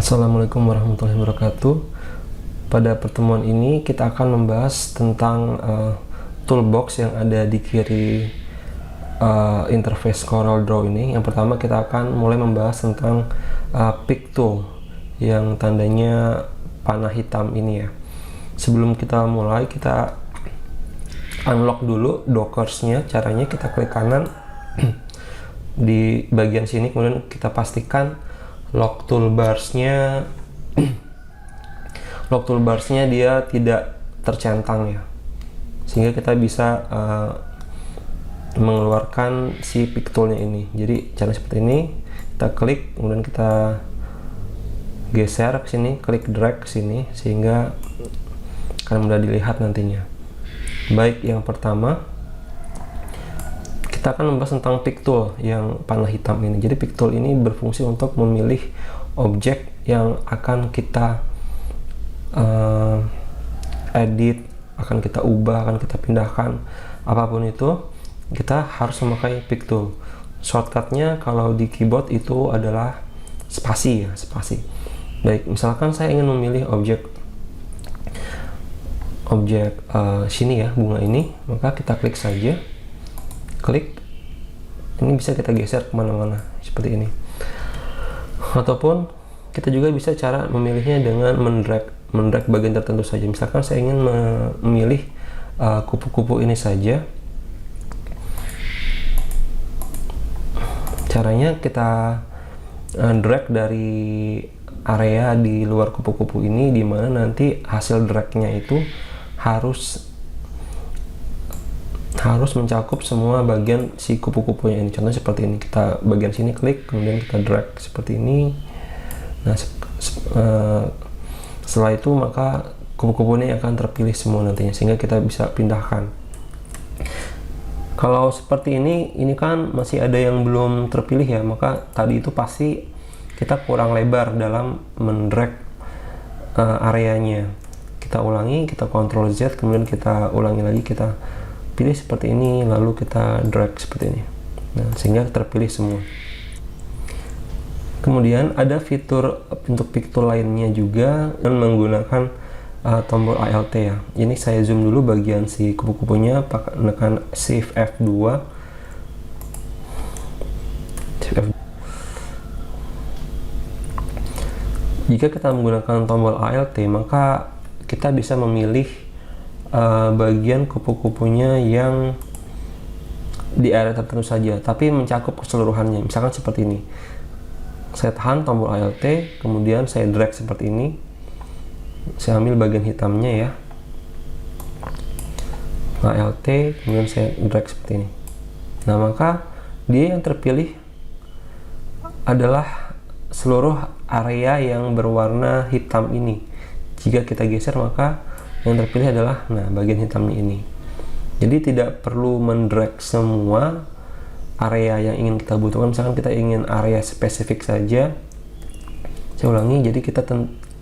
Assalamualaikum warahmatullahi wabarakatuh. Pada pertemuan ini kita akan membahas tentang toolbox yang ada di kiri interface CorelDRAW ini. Yang pertama kita akan mulai membahas tentang pick tool yang tandanya panah hitam ini ya. Sebelum kita mulai, kita unlock dulu dockersnya. Caranya kita klik kanan di bagian sini, kemudian kita pastikan lock toolbarsnya dia tidak tercentang ya, sehingga kita bisa mengeluarkan si pick toolnya ini. Jadi cara seperti ini, kita klik kemudian kita geser ke sini, klik drag ke sini, sehingga akan mudah dilihat nantinya. Baik, yang pertama kita akan membahas tentang pick tool yang panah hitam ini. Jadi pick tool ini berfungsi untuk memilih objek yang akan kita edit, akan kita ubah, akan kita pindahkan, apapun itu kita harus memakai pick tool. Shortcutnya kalau di keyboard itu adalah spasi ya, spasi. Baik, misalkan saya ingin memilih objek sini ya, bunga ini, maka kita klik saja, klik, ini bisa kita geser kemana-mana seperti ini. Ataupun kita juga bisa cara memilihnya dengan mendrag bagian tertentu saja. Misalkan saya ingin memilih kupu-kupu ini saja. Caranya kita drag dari area di luar kupu-kupu ini, dimana nanti hasil dragnya itu harus mencakup semua bagian si kupu-kupunya ini. Contohnya seperti ini, kita bagian sini klik, kemudian kita drag seperti ini. Nah, setelah itu maka kupu-kupu ini akan terpilih semua nantinya, sehingga kita bisa pindahkan. Kalau seperti ini kan masih ada yang belum terpilih ya, maka tadi itu pasti kita kurang lebar dalam mendrag areanya. Kita ulangi, kita Ctrl Z, kemudian kita ulangi lagi, kita pilih seperti ini, lalu kita drag seperti ini. Nah, sehingga terpilih semua. Kemudian ada fitur untuk pick tool lainnya juga dengan menggunakan tombol Alt ya. Ini saya zoom dulu bagian si kupu-kupunya, menekan Shift F2. Jika kita menggunakan tombol Alt, maka kita bisa memilih bagian kupu-kupunya yang di area tertentu saja, tapi mencakup keseluruhannya. Misalkan seperti ini, saya tahan tombol Alt, kemudian saya drag seperti ini, saya ambil bagian hitamnya ya, Alt, kemudian saya drag seperti ini. Nah, maka dia yang terpilih adalah seluruh area yang berwarna hitam ini. Jika kita geser, maka yang terpilih adalah bagian hitamnya ini. Jadi tidak perlu mendrag semua area yang ingin kita butuhkan. Misalkan kita ingin area spesifik saja, saya ulangi, jadi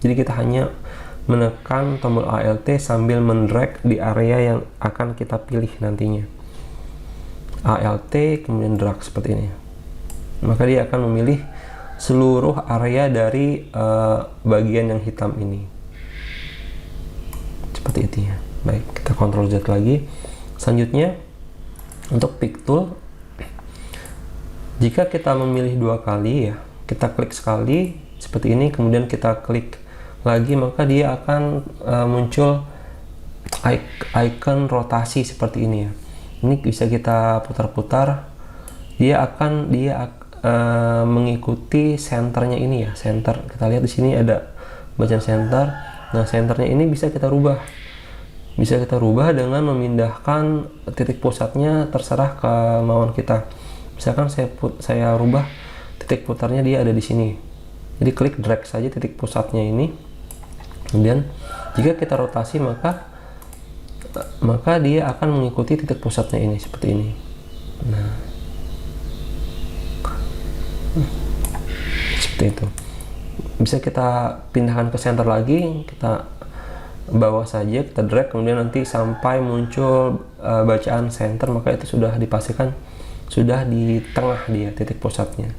kita hanya menekan tombol Alt sambil mendrag di area yang akan kita pilih nantinya. Alt kemudian drag seperti ini, maka dia akan memilih seluruh area dari bagian yang hitam ini, seperti itu ya. Baik, kita Ctrl Z lagi. Selanjutnya untuk pick tool, jika kita memilih dua kali ya, kita klik sekali seperti ini, kemudian kita klik lagi, maka dia akan muncul icon rotasi seperti ini ya. Ini bisa kita putar-putar, dia akan mengikuti senternya ini ya, center. Kita lihat di sini ada bacaan center. Nah, senternya ini bisa kita rubah. Bisa kita rubah dengan memindahkan titik pusatnya, terserah kemauan kita. Misalkan saya rubah titik putarnya, dia ada di sini. Jadi klik drag saja titik pusatnya ini. Kemudian jika kita rotasi, maka dia akan mengikuti titik pusatnya ini seperti ini. Nah, seperti itu. Bisa kita pindahkan ke center lagi, kita bawa saja, kita drag, kemudian nanti sampai muncul bacaan center, maka itu sudah dipastikan sudah di tengah dia titik pusatnya.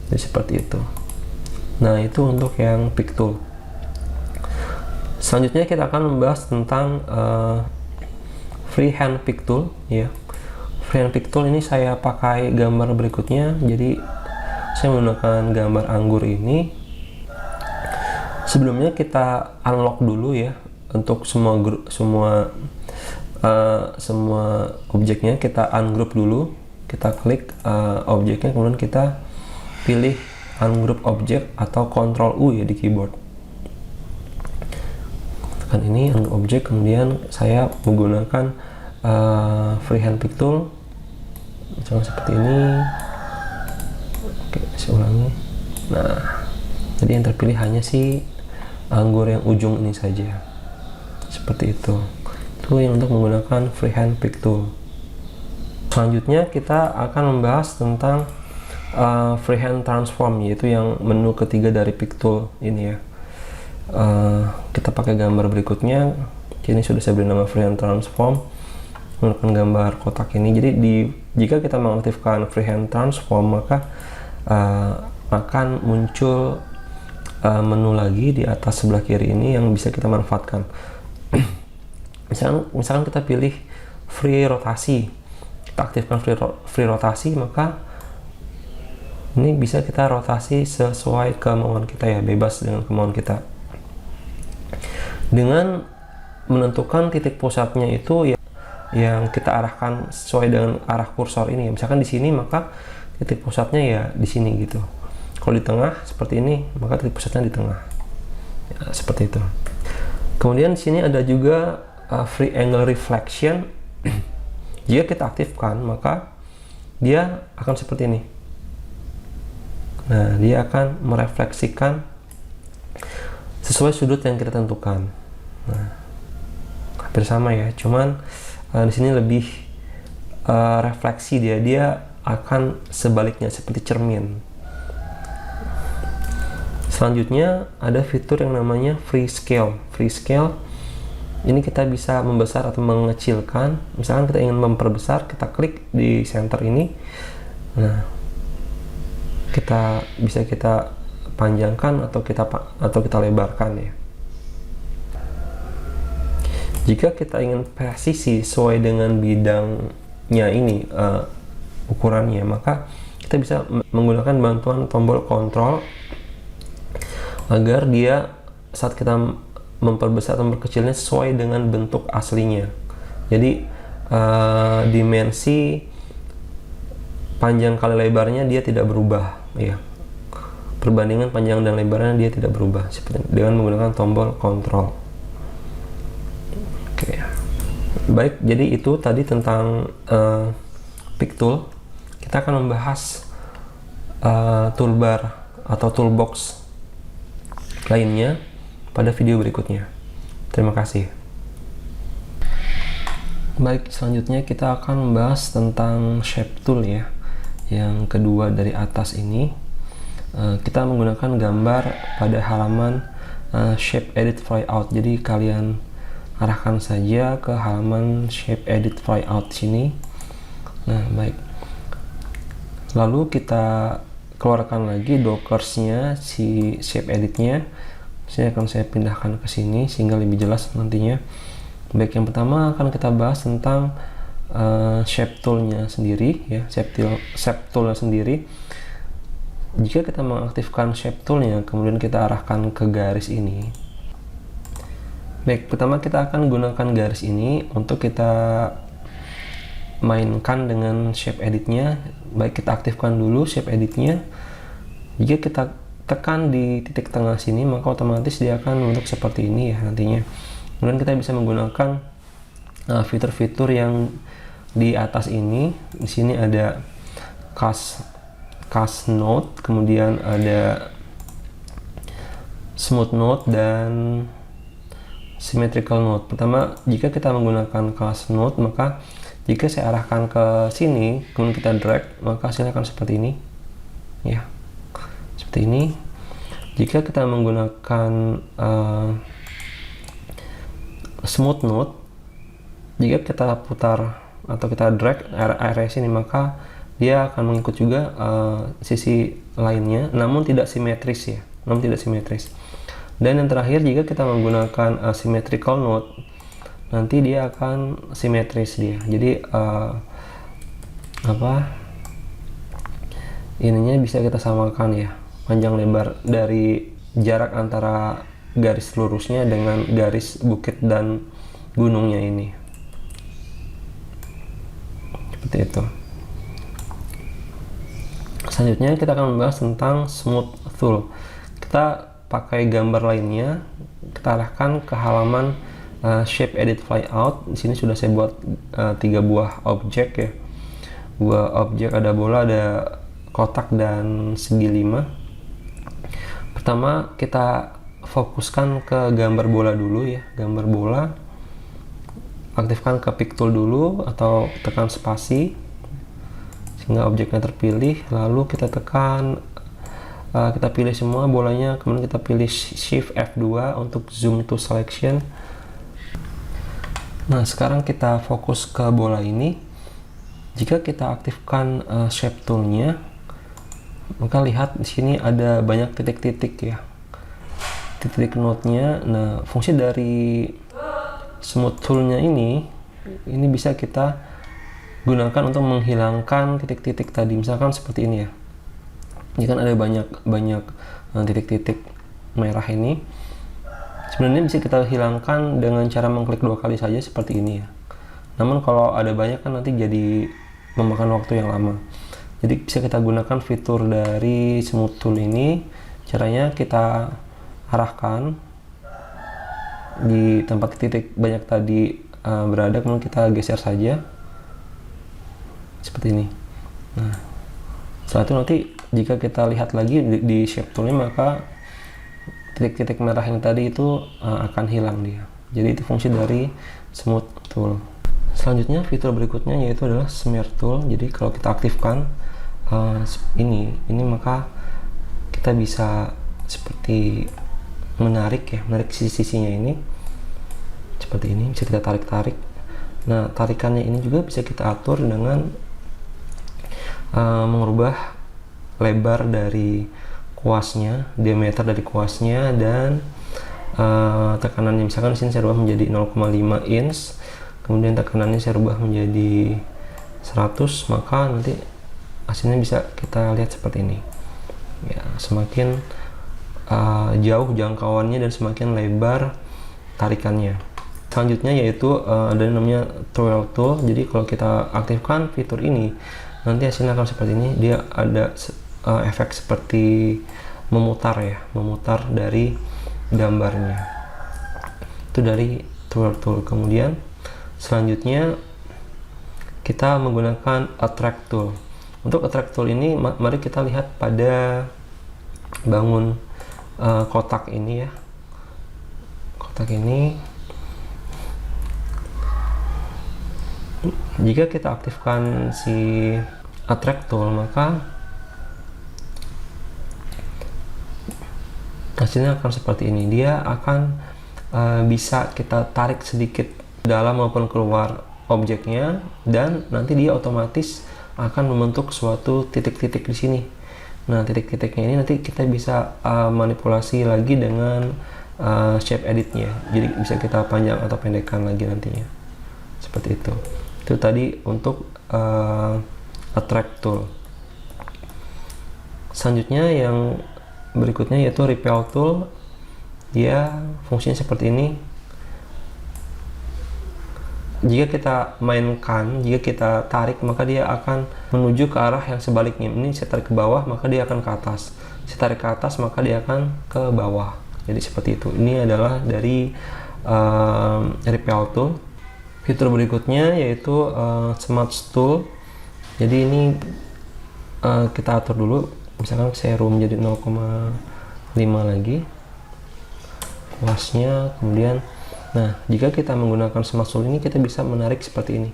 Jadi seperti itu. Nah, itu untuk yang pick tool. Selanjutnya kita akan membahas tentang freehand pick tool ya. Freehand pick tool ini saya pakai gambar berikutnya. Jadi saya menggunakan gambar anggur ini. Sebelumnya kita unlock dulu ya untuk semua objeknya. Kita ungroup dulu, kita klik objeknya, kemudian kita pilih ungroup object atau Ctrl U ya di keyboard. Tekan ini ungroup object, kemudian saya menggunakan freehand pick tool misalnya seperti ini. Oke, saya ulangi. Nah, jadi yang terpilih hanya si anggur yang ujung ini saja, seperti itu. Itu yang untuk menggunakan freehand pick tool. Selanjutnya kita akan membahas tentang freehand transform, yaitu yang menu ketiga dari pick tool ini ya. Kita pakai gambar berikutnya. Ini sudah saya beri nama freehand transform, menggunakan gambar kotak ini. Jadi jika kita mengaktifkan freehand transform, maka akan muncul menu lagi di atas sebelah kiri ini yang bisa kita manfaatkan. misalkan kita pilih free rotasi, kita aktifkan free rotasi, maka ini bisa kita rotasi sesuai kemauan kita ya, bebas dengan kemauan kita. Dengan menentukan titik pusatnya itu ya, yang kita arahkan sesuai dengan arah kursor ini. Misalkan di sini, maka titik pusatnya ya di sini gitu. Kalau di tengah seperti ini, maka titik pusatnya di tengah. Ya, seperti itu. Kemudian di sini ada juga free angle reflection. Jika kita aktifkan, maka dia akan seperti ini. Nah, dia akan merefleksikan sesuai sudut yang kita tentukan. Nah, hampir sama ya, cuman di sini lebih refleksi dia akan sebaliknya seperti cermin. Selanjutnya ada fitur yang namanya free scale. Free scale ini kita bisa membesar atau mengecilkan. Misalkan kita ingin memperbesar, kita klik di center ini. Nah, bisa kita panjangkan atau kita lebarkan ya. Jika kita ingin presisi sesuai dengan bidangnya ini ukurannya, maka kita bisa menggunakan bantuan tombol kontrol agar dia saat kita memperbesar atau memperkecilnya sesuai dengan bentuk aslinya. Jadi dimensi panjang kali lebarnya dia tidak berubah ya. Perbandingan panjang dan lebarnya dia tidak berubah seperti dengan menggunakan tombol kontrol. Oke. Baik, jadi itu tadi tentang pick tool. Kita akan membahas toolbar atau toolbox lainnya pada video berikutnya. Terima kasih. Baik, selanjutnya kita akan membahas tentang shape tool ya. Yang kedua dari atas ini. Kita menggunakan gambar pada halaman shape edit flyout. Jadi kalian arahkan saja ke halaman shape edit flyout sini. Nah, baik. Lalu kita keluarkan lagi dockersnya si shape editnya. Saya akan pindahkan ke sini sehingga lebih jelas nantinya. Baik, yang pertama akan kita bahas tentang shape toolnya sendiri ya, shape toolnya sendiri. Jika kita mengaktifkan shape toolnya, kemudian kita arahkan ke garis ini. Baik, pertama kita akan gunakan garis ini untuk kita mainkan dengan shape editnya. Baik, kita aktifkan dulu shape editnya. Jika kita tekan di titik tengah sini, maka otomatis dia akan membentuk seperti ini ya nantinya. Kemudian kita bisa menggunakan fitur-fitur yang di atas ini. Di sini ada cast node, kemudian ada smooth node dan symmetrical node. Pertama, jika kita menggunakan cast node, maka jika saya arahkan ke sini, kemudian kita drag, maka hasilnya akan seperti ini ya, seperti ini. Jika kita menggunakan smooth node, jika kita putar atau kita drag area sini, maka dia akan mengikut juga sisi lainnya, namun tidak simetris ya. namun tidak simetris. Dan yang terakhir, jika kita menggunakan symmetrical node, nanti dia akan simetris dia. Jadi ininya bisa kita samakan ya, panjang lebar dari jarak antara garis lurusnya dengan garis bukit dan gunungnya ini. Seperti itu. Selanjutnya kita akan membahas tentang smooth tool. Kita pakai gambar lainnya, kita arahkan ke halaman shape edit flyout. Di sini sudah saya buat 3 buah objek ya. Buah objek, ada bola, ada kotak, dan segi 5. Pertama kita fokuskan ke gambar bola dulu ya. Gambar bola, aktifkan ke pick tool dulu atau tekan spasi sehingga objeknya terpilih. Lalu kita tekan, kita pilih semua bolanya, kemudian kita pilih shift F2 untuk zoom to selection. Nah, sekarang kita fokus ke bola ini. Jika kita aktifkan shape toolnya, maka lihat di sini ada banyak titik-titik ya, titik node-nya. Nah, fungsi dari smooth tool-nya ini bisa kita gunakan untuk menghilangkan titik-titik tadi. Misalkan seperti ini ya. Ini kan ada banyak titik-titik merah ini. Sebenarnya bisa kita hilangkan dengan cara mengklik 2 kali saja seperti ini ya. Namun kalau ada banyak kan nanti jadi memakan waktu yang lama. Jadi bisa kita gunakan fitur dari smooth tool ini. Caranya kita arahkan di tempat titik banyak tadi berada, kemudian kita geser saja seperti ini. Nah, setelah itu nanti jika kita lihat lagi di shape toolnya, maka titik-titik merah yang tadi itu akan hilang dia. Jadi itu fungsi dari smooth tool. Selanjutnya fitur berikutnya yaitu adalah smear tool. Jadi kalau kita aktifkan ini maka kita bisa seperti menarik sisi-sisinya ini seperti ini, bisa kita tarik-tarik. Nah, tarikannya ini juga bisa kita atur dengan mengubah lebar dari kuasnya, diameter dari kuasnya, dan tekanannya. Misalkan di sini saya rubah menjadi 0,5 inch, kemudian tekanannya saya rubah menjadi 100, maka nanti hasilnya bisa kita lihat seperti ini ya. Semakin jauh jangkauannya dan semakin lebar tarikannya. Selanjutnya yaitu ada yang namanya twirl tool. Jadi kalau kita aktifkan fitur ini, nanti hasilnya akan seperti ini. Dia ada efek seperti memutar ya, memutar dari gambarnya. Itu dari twirl tool. Kemudian selanjutnya kita menggunakan attract tool. Untuk attract tool ini, mari kita lihat pada bangun kotak ini ya. Kotak ini, jika kita aktifkan si attract tool, maka hasilnya akan seperti ini. Dia akan bisa kita tarik sedikit dalam maupun keluar objeknya, dan nanti dia otomatis akan membentuk suatu titik-titik di sini. Nah, titik-titiknya ini nanti kita bisa manipulasi lagi dengan shape editnya. Jadi bisa kita panjang atau pendekkan lagi nantinya. Seperti itu. Itu tadi untuk attract tool. Selanjutnya yang berikutnya yaitu repel tool. Dia fungsinya seperti ini. Jika kita mainkan, jika kita tarik, maka dia akan menuju ke arah yang sebaliknya. Ini saya tarik ke bawah, maka dia akan ke atas. Saya tarik ke atas, maka dia akan ke bawah. Jadi seperti itu. Ini adalah dari repel tool. Fitur berikutnya yaitu smudge tool. Jadi ini kita atur dulu. Misalkan saya rubah menjadi 0,5 lagi kuasnya. Kemudian, nah, jika kita menggunakan smudge tool ini, kita bisa menarik seperti ini.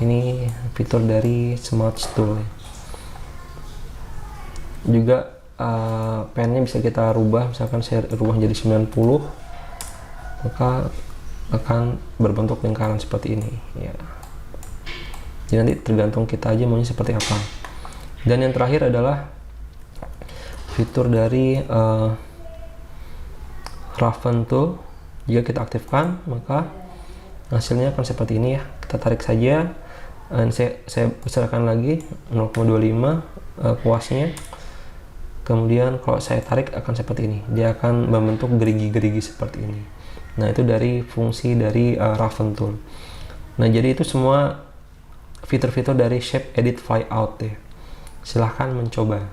Ini fitur dari smudge tool. Juga pennya bisa kita rubah. Misalkan saya rubah menjadi 90, maka akan berbentuk lingkaran seperti ini ya. Jadi nanti tergantung kita aja maunya seperti apa. Dan yang terakhir adalah fitur dari roughen tool. Jika kita aktifkan, maka hasilnya akan seperti ini ya. Kita tarik saja, dan saya besarkan lagi 0,25 kuasnya. Kemudian kalau saya tarik akan seperti ini, dia akan membentuk gerigi-gerigi seperti ini. Nah, itu dari fungsi dari roughen tool. Nah, jadi itu semua fitur-fitur dari shape edit flyout ya. Silahkan mencoba.